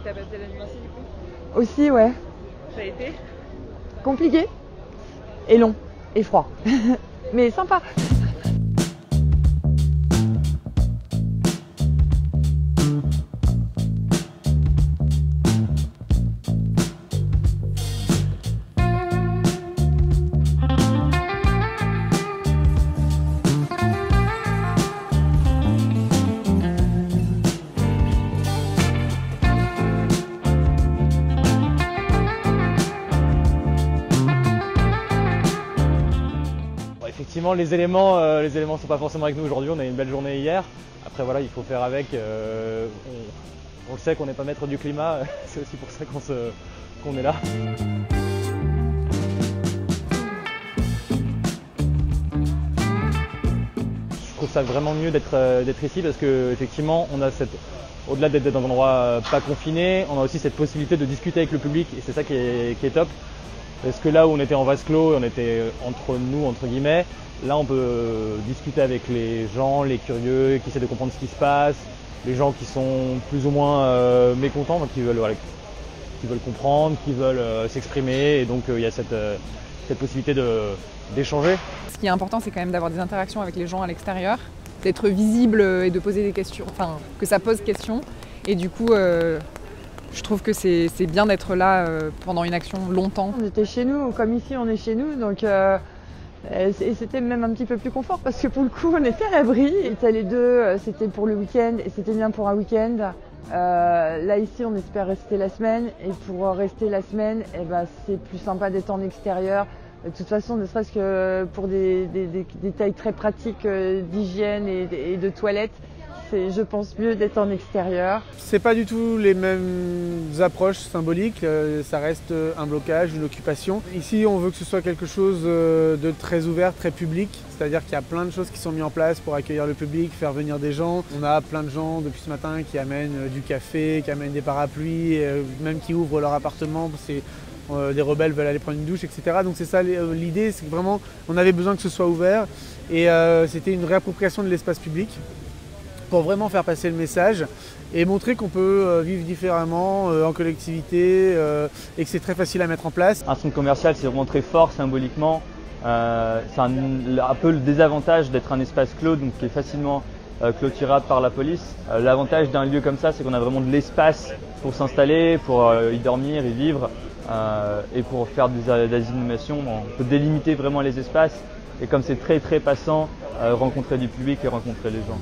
t'as passé la nuit ici du coup? Aussi, ouais. Ça a été? Compliqué et long et froid. Mais sympa. Effectivement, les éléments sont pas forcément avec nous aujourd'hui. On a eu une belle journée hier. Après voilà, il faut faire avec. On le sait qu'on n'est pas maître du climat. C'est aussi pour ça qu'on est là. Je trouve ça vraiment mieux d'être ici parce que effectivement, on a au-delà d'être dans un endroit pas confiné, on a aussi cette possibilité de discuter avec le public et c'est ça qui est top. Parce que là où on était en vase clos, on était entre nous, entre guillemets, là on peut discuter avec les gens, les curieux, qui essaient de comprendre ce qui se passe, les gens qui sont plus ou moins mécontents, qui veulent comprendre, qui veulent s'exprimer, et donc il y a cette possibilité d'échanger. Ce qui est important, c'est quand même d'avoir des interactions avec les gens à l'extérieur, d'être visible et de poser des questions, enfin que ça pose question, et du coup je trouve que c'est bien d'être là pendant une action longtemps. On était chez nous, comme ici on est chez nous, donc et c'était même un petit peu plus confort parce que pour le coup on était à l'abri. Et les deux, c'était pour le week-end et c'était bien pour un week-end. Là ici on espère rester la semaine et pour rester la semaine, c'est plus sympa d'être en extérieur. De toute façon, ne serait-ce que pour des détails très pratiques d'hygiène et de toilettes, c'est, je pense, mieux d'être en extérieur. C'est pas du tout les mêmes approches symboliques, ça reste un blocage, une occupation. Ici, on veut que ce soit quelque chose de très ouvert, très public, c'est-à-dire qu'il y a plein de choses qui sont mises en place pour accueillir le public, faire venir des gens. On a plein de gens depuis ce matin qui amènent du café, qui amènent des parapluies, même qui ouvrent leur appartement. Des rebelles veulent aller prendre une douche, etc. Donc c'est ça l'idée, c'est que vraiment on avait besoin que ce soit ouvert et c'était une réappropriation de l'espace public pour vraiment faire passer le message et montrer qu'on peut vivre différemment en collectivité et que c'est très facile à mettre en place. Un centre commercial, c'est vraiment très fort symboliquement. C'est un peu le désavantage d'être un espace clos, donc qui est facilement clôturable par la police. L'avantage d'un lieu comme ça, c'est qu'on a vraiment de l'espace pour s'installer, pour y dormir, y vivre. Et pour faire des animations, on peut délimiter vraiment les espaces et comme c'est très passant, rencontrer du public et rencontrer les gens.